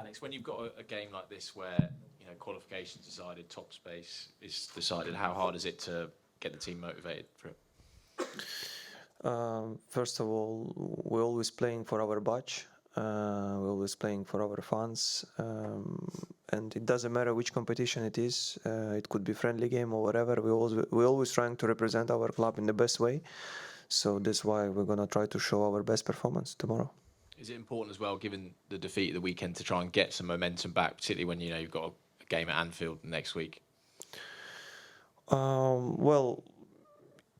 Alex, when you've got a game like this where qualifications decided, top space is decided, how hard is it to get the team motivated for it? First of all, we're always playing for our badge. We're always playing for our fans, and it doesn't matter which competition it is. It could be friendly game or whatever. We're always trying to represent our club in the best way. So that's why we're gonna try to show our best performance tomorrow. Is it important as well, given the defeat of the weekend, to try and get some momentum back, particularly when you've got a game at Anfield next week? Well,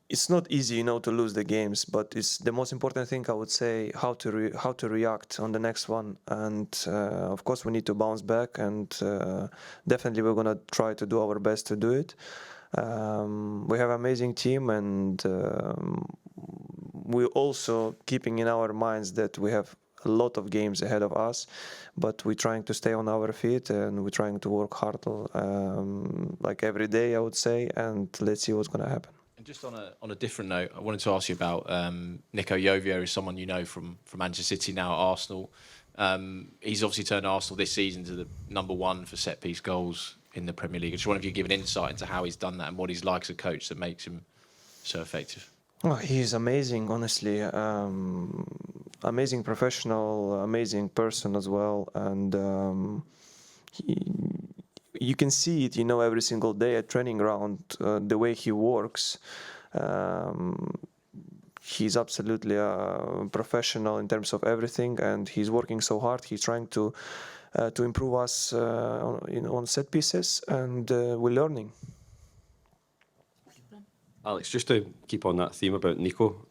it's not easy, to lose the games, but it's the most important thing, I would say, how to react on the next one. And of course, we need to bounce back, and definitely we're gonna try to do our best to do it. We have an amazing team, and we're also keeping in our minds that we have a lot of games ahead of us, but we're trying to stay on our feet, and we're trying to work hard, like every day, I would say, and let's see what's gonna happen. And just on a different note, I wanted to ask you about Nico Jovio, is someone you know from Manchester City, now at Arsenal. He's obviously turned Arsenal this season to the #1 for set-piece goals in the Premier League. I just wonder if you could give an insight into how he's done that and what he's like as a coach that makes him so effective. Oh, he's amazing, honestly. Amazing professional, amazing person as well, and you can see it, every single day at training ground, the way he works. He's absolutely a professional in terms of everything, and he's working so hard. He's trying to improve us, on set pieces, and we're learning. Alex, just to keep on that theme about Nico,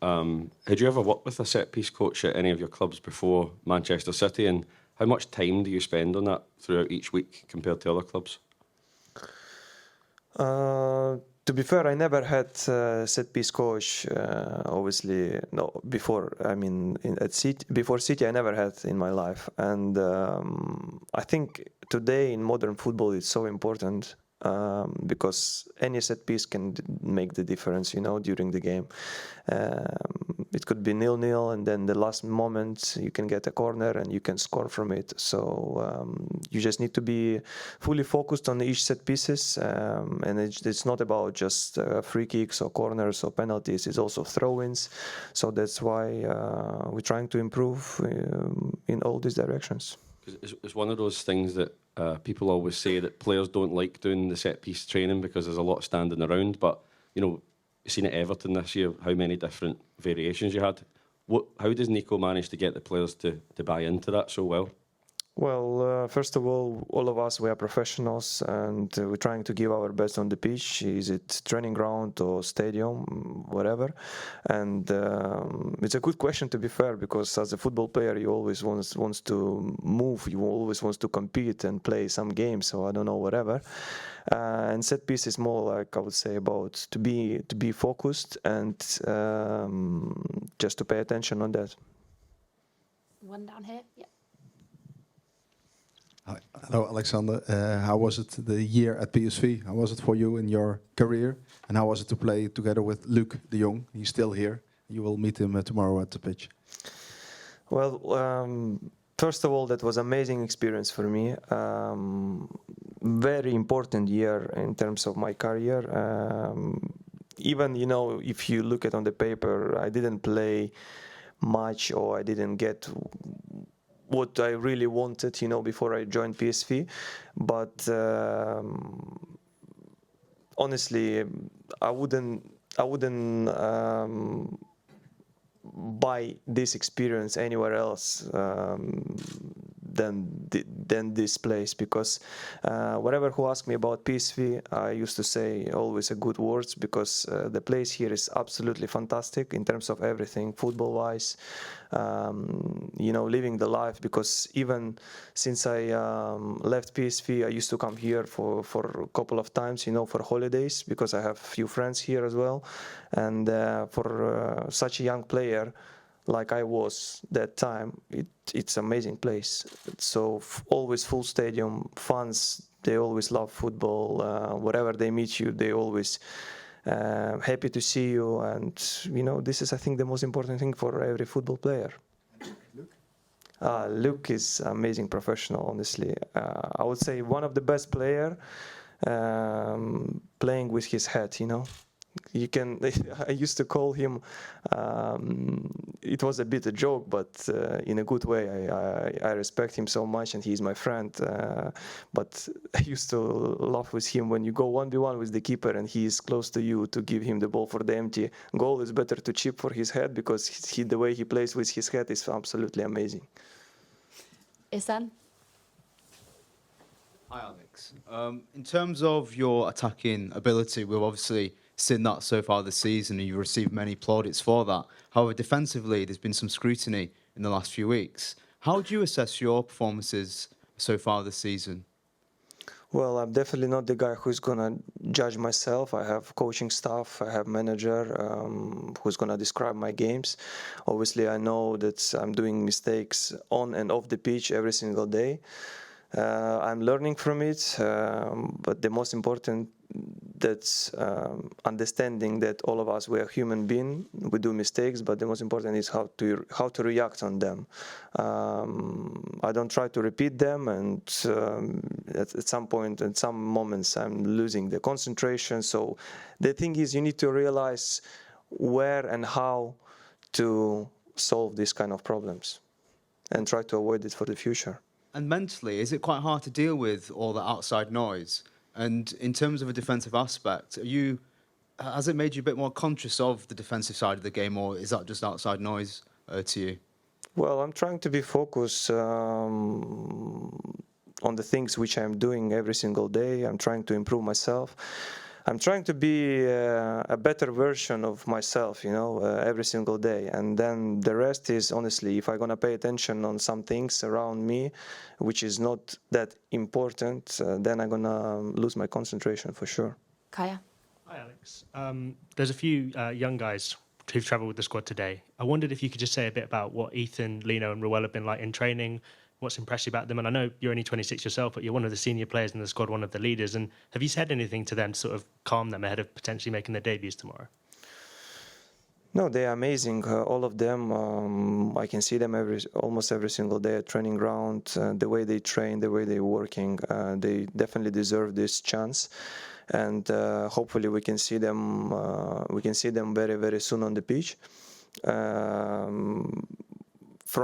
had you ever worked with a set-piece coach at any of your clubs before Manchester City, and how much time do you spend on that throughout each week compared to other clubs? To be fair, I never had a set-piece coach. Obviously, no. Before, before City, I never had in my life, and I think today in modern football it's so important. Because any set piece can make the difference, during the game. It could be 0-0, and then the last moment you can get a corner and you can score from it. So you just need to be fully focused on each set pieces, and it's not about just free kicks or corners or penalties. It's also throw-ins. So that's why we're trying to improve in all these directions. It's one of those things that people always say that players don't like doing the set-piece training because there's a lot of standing around. But, you've seen at Everton this year how many different variations you had. How does Nico manage to get the players to buy into that so well? Well, first of all of us, we are professionals, and we're trying to give our best on the pitch. Is it training ground or stadium, whatever? And it's a good question, to be fair, because as a football player, you always wants to move. You always wants to compete and play some games. So I don't know, whatever. And set piece is more like, I would say, about to be focused and just to pay attention on that. One down here, yeah. Hello, Oleksandr. How was it the year at PSV? How was it for you in your career? And how was it to play together with Luuk de Jong? He's still here. You will meet him tomorrow at the pitch. Well, first of all, that was an amazing experience for me. Very important year in terms of my career. Even, if you look at on the paper, I didn't play much, or I didn't get what I really wanted, before I joined PSV. But honestly, I wouldn't buy this experience anywhere else than this place, because whatever who asked me about PSV, I used to say always a good words, because the place here is absolutely fantastic in terms of everything, football-wise, living the life. Because even since I left PSV, I used to come here for a couple of times, for holidays, because I have a few friends here as well. And for such a young player like I was that time, it's an amazing place. So always full stadium, fans, they always love football. Wherever they meet you, they always happy to see you. And, this is, I think, the most important thing for every football player. Luke is amazing professional, honestly. I would say one of the best player playing with his head, you know. You can. I used to call him. It was a bit a joke, but in a good way. I respect him so much, and he's my friend. But I used to laugh with him when you go 1v1 with the keeper, and he is close to you to give him the ball for the empty goal. It's better to chip for his head because the way he plays with his head is absolutely amazing. Isan? Hi, Alex. In terms of your attacking ability, we've obviously seen that so far this season, and you've received many plaudits for that. However, defensively, there's been some scrutiny in the last few weeks. How do you assess your performances so far this season? Well, I'm definitely not the guy who's gonna judge myself. I have coaching staff, I have manager who's gonna describe my games. Obviously, I know that I'm doing mistakes on and off the pitch every single day. I'm learning from it, but the most important that's understanding that all of us, we are human beings, we do mistakes, but the most important is how to react on them. I don't try to repeat them, and at some point, at some moments, I'm losing the concentration. So the thing is, you need to realize where and how to solve these kind of problems and try to avoid it for the future. And mentally, is it quite hard to deal with all the outside noise? And in terms of a defensive aspect, has it made you a bit more conscious of the defensive side of the game, or is that just outside noise to you? Well, I'm trying to be focused on the things which I'm doing every single day. I'm trying to improve myself. I'm trying to be a better version of myself, you know, every single day. And then the rest is, honestly, if I'm going to pay attention on some things around me, which is not that important, then I'm going to lose my concentration for sure. Kaya? Hi, Alex. There's a few young guys who've travelled with the squad today. I wondered if you could just say a bit about what Ethan, Lino and Ruel have been like in training, what's impressed you about them. And I know you're only 26 yourself, but you're one of the senior players in the squad, one of the leaders. And have you said anything to them to sort of calm them ahead of potentially making their debuts tomorrow? No, they are amazing. All of them. I can see them almost every single day at training ground. The way they train, the way they're working, they definitely deserve this chance. And hopefully we can see them. We can see them very, very soon on the pitch. From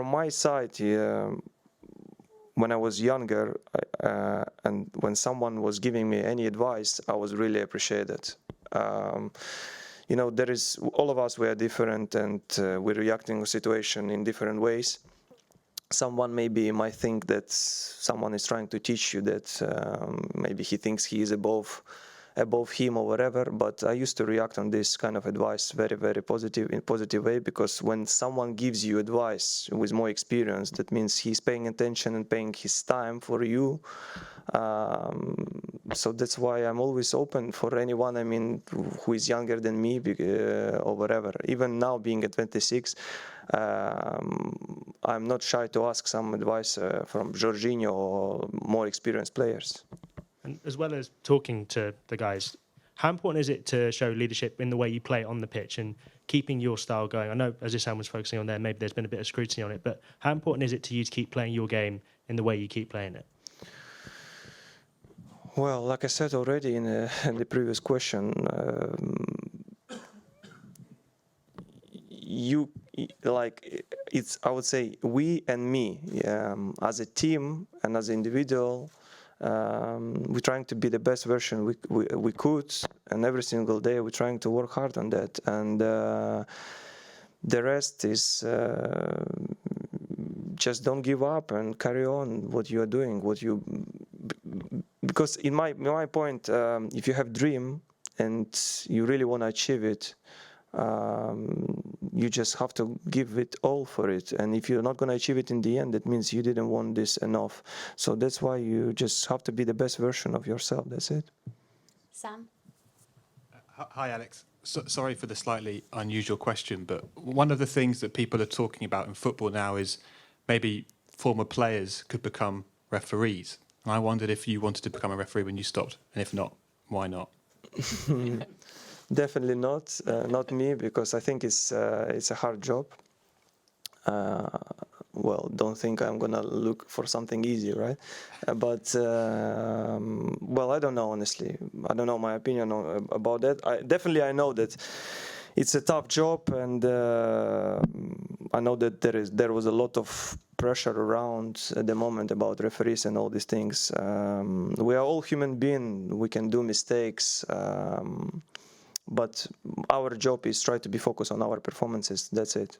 my side, when I was younger, and when someone was giving me any advice, I was really appreciated. You know, all of us, we are different, and we're reacting to situation in different ways. Someone maybe might think that someone is trying to teach you that maybe he thinks he is above him or whatever, but I used to react on this kind of advice very, very positive way, because when someone gives you advice with more experience, that means he's paying attention and paying his time for you. So that's why I'm always open for anyone, I mean, who is younger than me or whatever. Even now, being at 26, I'm not shy to ask some advice from Jorginho or more experienced players. And as well as talking to the guys, how important is it to show leadership in the way you play on the pitch and keeping your style going? I know, as Isan was focusing on there, maybe there's been a bit of scrutiny on it, but how important is it to you to keep playing your game in the way you keep playing it? Well, like I said already in the previous question, I would say we and me, as a team and as an individual, we're trying to be the best version we could, and every single day we're trying to work hard on that. And the rest is just don't give up and carry on what you are doing, because in my point, if you have dream and you really want to achieve it, you just have to give it all for it. And if you're not going to achieve it in the end, that means you didn't want this enough. So that's why you just have to be the best version of yourself. That's it. Sam? Hi, Alex. Sorry for the slightly unusual question, but one of the things that people are talking about in football now is maybe former players could become referees. And I wondered if you wanted to become a referee when you stopped, and if not, why not? Definitely not me, because I think it's a hard job. well, don't think I'm gonna look for something easy, right? But well, I don't know, honestly. I don't know my opinion about that. I know that it's a tough job, and I know that there was a lot of pressure around at the moment about referees and all these things. We are all human beings. We can do mistakes, but our job is try to be focused on our performances. That's it.